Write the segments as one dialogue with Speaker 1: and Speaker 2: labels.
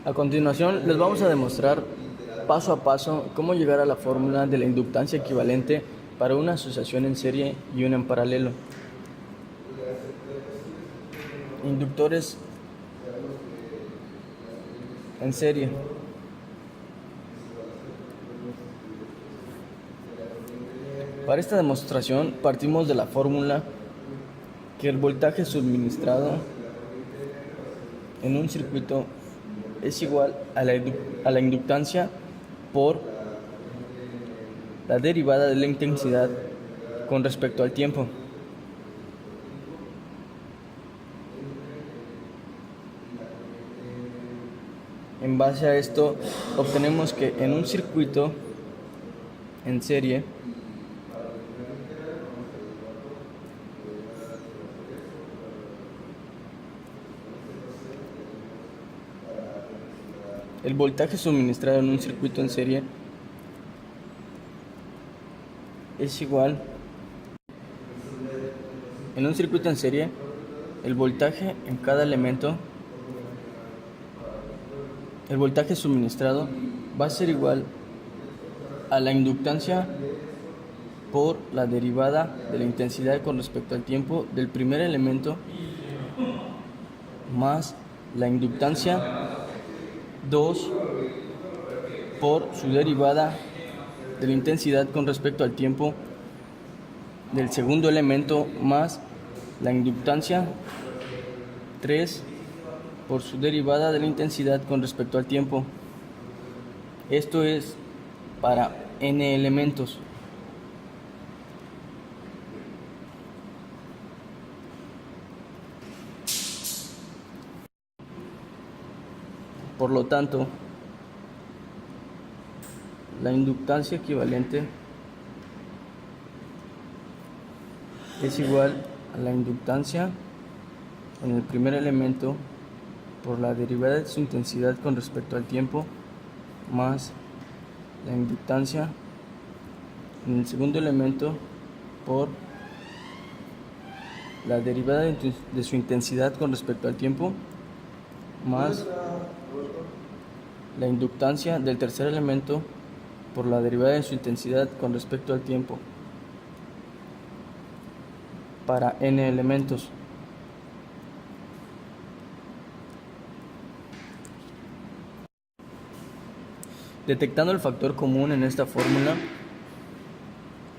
Speaker 1: A continuación, les vamos a demostrar paso a paso cómo llegar a la fórmula de la inductancia equivalente para una asociación en serie y una en paralelo. Inductores en serie. Para esta demostración partimos de la fórmula que el voltaje suministrado en un circuito es igual a la inductancia por la derivada de la intensidad con respecto al tiempo. En base a esto, obtenemos que en un circuito en serie el voltaje suministrado en un circuito en serie es igual. En un circuito en serie, el voltaje en cada elemento, el voltaje suministrado va a ser igual a la inductancia por la derivada de la intensidad con respecto al tiempo del primer elemento más la inductancia 2 por su derivada de la intensidad con respecto al tiempo del segundo elemento más la inductancia 3 por su derivada de la intensidad con respecto al tiempo. Esto es para n elementos. Por lo tanto, la inductancia equivalente es igual a la inductancia en el primer elemento por la derivada de su intensidad con respecto al tiempo más la inductancia en el segundo elemento por la derivada de su intensidad con respecto al tiempo más la inductancia del tercer elemento por la derivada de su intensidad con respecto al tiempo para n elementos. Detectando el factor común en esta fórmula,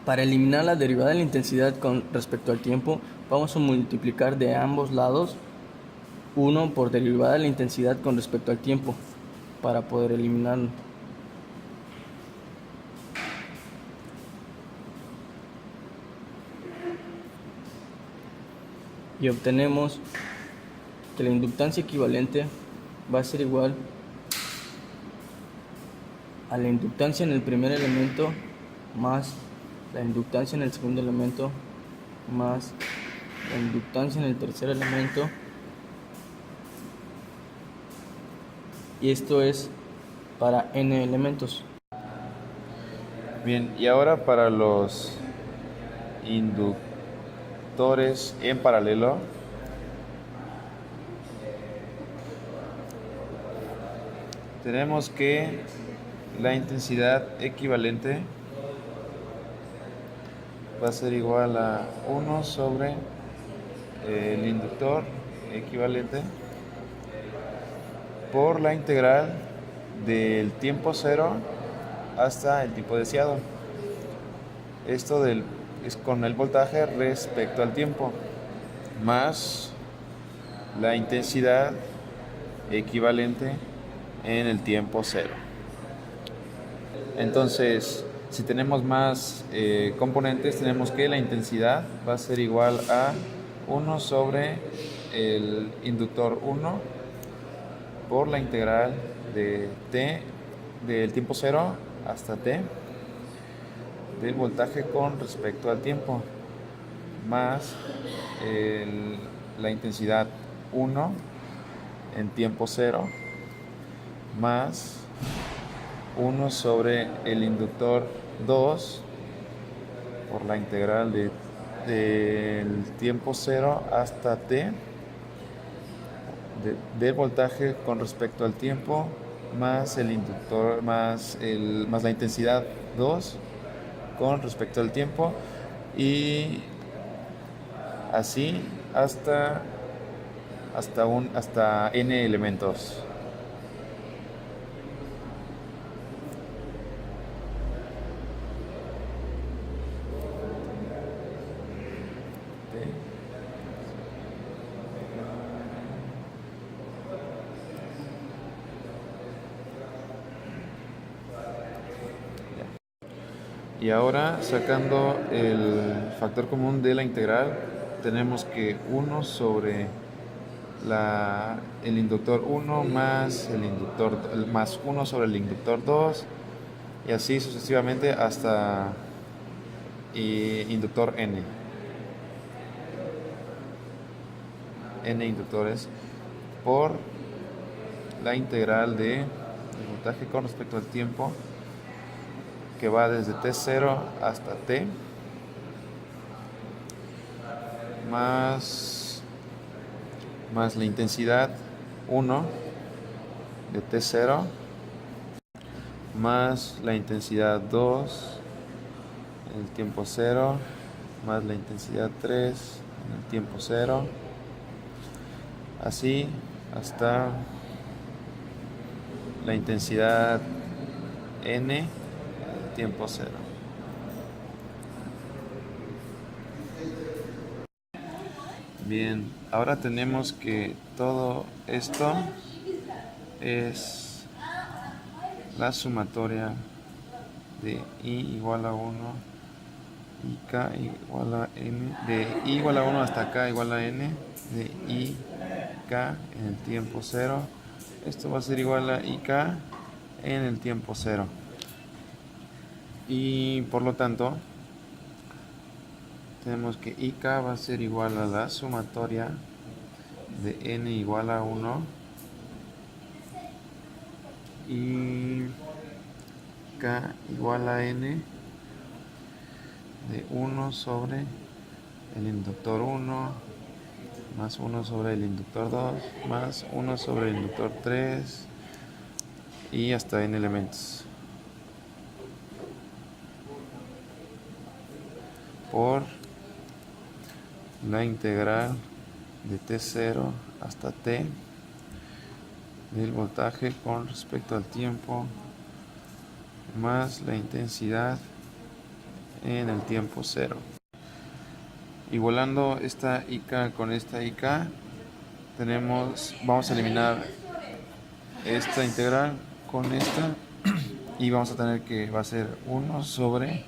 Speaker 1: para eliminar la derivada de la intensidad con respecto al tiempo, vamos a multiplicar de ambos lados 1 por derivada de la intensidad con respecto al tiempo para poder eliminarlo. Y obtenemos que la inductancia equivalente va a ser igual a la inductancia en el primer elemento más la inductancia en el segundo elemento más la inductancia en el tercer elemento, y esto es para n elementos.
Speaker 2: Bien, y ahora para los inductores en paralelo, tenemos que la intensidad equivalente va a ser igual a 1 sobre el inductor equivalente por la integral del tiempo cero hasta el tiempo deseado. Esto es con el voltaje respecto al tiempo, más la intensidad equivalente en el tiempo cero. Entonces, si tenemos más componentes, tenemos que la intensidad va a ser igual a 1 sobre el inductor 1 por la integral de t del tiempo cero hasta t del voltaje con respecto al tiempo, más la intensidad 1 en tiempo cero, más 1 sobre el inductor 2 por la integral del tiempo cero hasta t del voltaje con respecto al tiempo más el inductor más la intensidad 2 con respecto al tiempo, y así hasta n elementos. Y ahora, sacando el factor común de la integral, tenemos que 1 sobre el inductor 1 más más 1 sobre el inductor 2, y así sucesivamente hasta inductor n inductores, por la integral de voltaje con respecto al tiempo, que va desde t0 hasta t, más la intensidad 1 de t0 más la intensidad 2 en el tiempo 0 más la intensidad 3 en el tiempo 0, así hasta la intensidad n en el tiempo 0. Bien, ahora tenemos que todo esto es la sumatoria de i igual a 1 y k igual a n, de i igual a 1 hasta k igual a n, de i k en el tiempo 0. Esto va a ser igual a ik en el tiempo 0. Y por lo tanto, tenemos que ik va a ser igual a la sumatoria de n igual a 1 y k igual a n de 1 sobre el inductor 1 más 1 sobre el inductor 2 más 1 sobre el inductor 3 y hasta n elementos, por la integral de t0 hasta t del voltaje con respecto al tiempo más la intensidad en el tiempo 0. Igualando esta ik con esta ik, vamos a eliminar esta integral con esta y vamos a tener que va a ser 1 sobre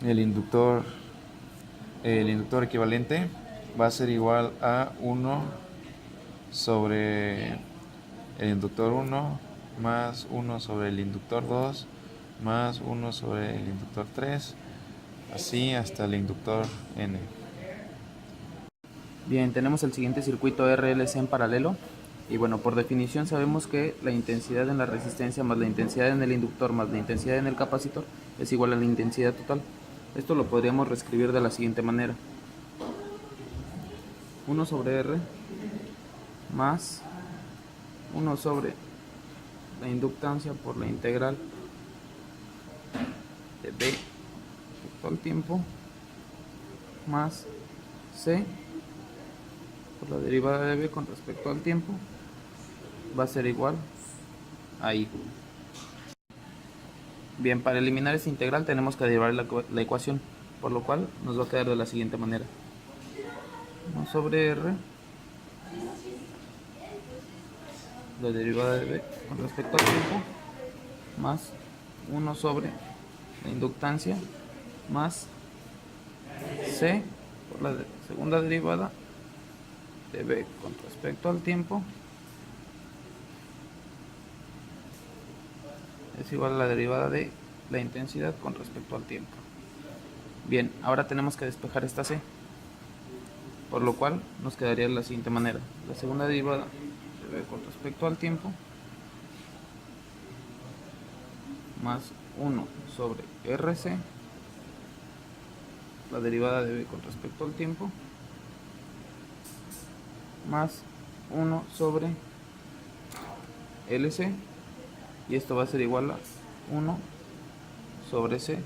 Speaker 2: el inductor equivalente, va a ser igual a 1 sobre el inductor 1 más 1 sobre el inductor 2 más 1 sobre el inductor 3, así hasta el inductor n.
Speaker 3: Bien, tenemos el siguiente circuito RLC en paralelo. Y bueno, por definición sabemos que la intensidad en la resistencia más la intensidad en el inductor más la intensidad en el capacitor es igual a la intensidad total. Esto lo podríamos reescribir de la siguiente manera: 1 sobre R más 1 sobre la inductancia por la integral de B respecto al tiempo más C por la derivada de B con respecto al tiempo va a ser igual a I. Bien, para eliminar esta integral tenemos que derivar la ecuación, por lo cual nos va a quedar de la siguiente manera: 1 sobre R, la derivada de B con respecto al tiempo, más 1 sobre la inductancia, más C por la segunda derivada de B con respecto al tiempo es igual a la derivada de la intensidad con respecto al tiempo. Bien, ahora tenemos que despejar esta C, por lo cual nos quedaría de la siguiente manera: la segunda derivada de B con respecto al tiempo más 1 sobre RC, la derivada de B con respecto al tiempo, más 1 sobre LC, y esto va a ser igual a 1 sobre C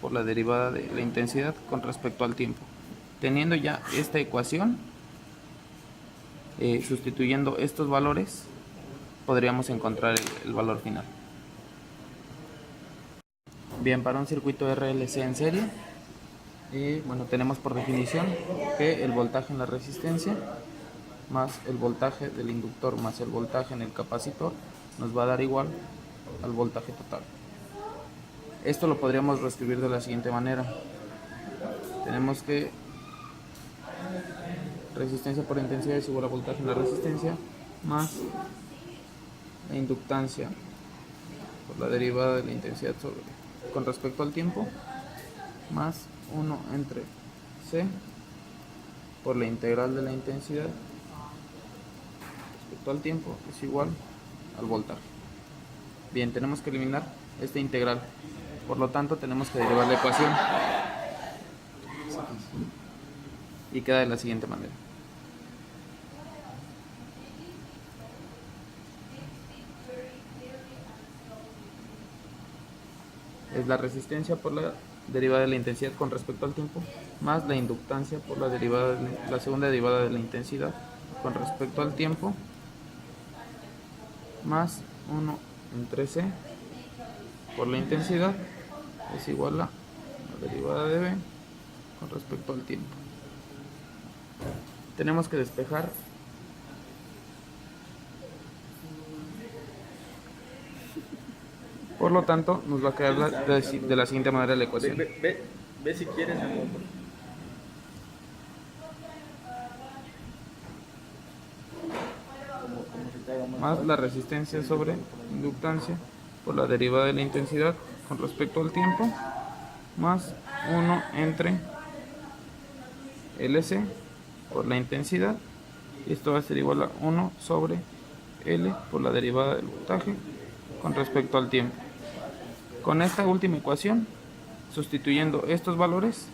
Speaker 3: por la derivada de la intensidad con respecto al tiempo. Teniendo ya esta ecuación, sustituyendo estos valores, podríamos encontrar el valor final. Bien, para un circuito RLC en serie, bueno, tenemos por definición que el voltaje en la resistencia más el voltaje del inductor más el voltaje en el capacitor nos va a dar igual al voltaje total. Esto lo podríamos reescribir de la siguiente manera. Tenemos que resistencia por intensidad es igual a voltaje en la resistencia más la inductancia por la derivada de la intensidad con respecto al tiempo, más 1 entre C por la integral de la intensidad respecto al tiempo es igual al voltaje. Bien, tenemos que eliminar esta integral, por lo tanto tenemos que derivar la ecuación y queda de la siguiente manera. Es la resistencia por la derivada de la intensidad con respecto al tiempo más la inductancia por la derivada la segunda derivada de la intensidad con respecto al tiempo más 1 entre C por la intensidad es igual a la derivada de B con respecto al tiempo. Tenemos que despejar por lo tanto nos va a quedar de la siguiente manera la ecuación.
Speaker 1: Ve si quieres, amor.
Speaker 3: Más la resistencia sobre inductancia por la derivada de la intensidad con respecto al tiempo más 1 entre LC por la intensidad, y esto va a ser igual a 1 sobre L por la derivada del voltaje con respecto al tiempo. Con esta última ecuación, sustituyendo estos valores,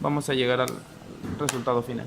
Speaker 3: vamos a llegar al resultado final.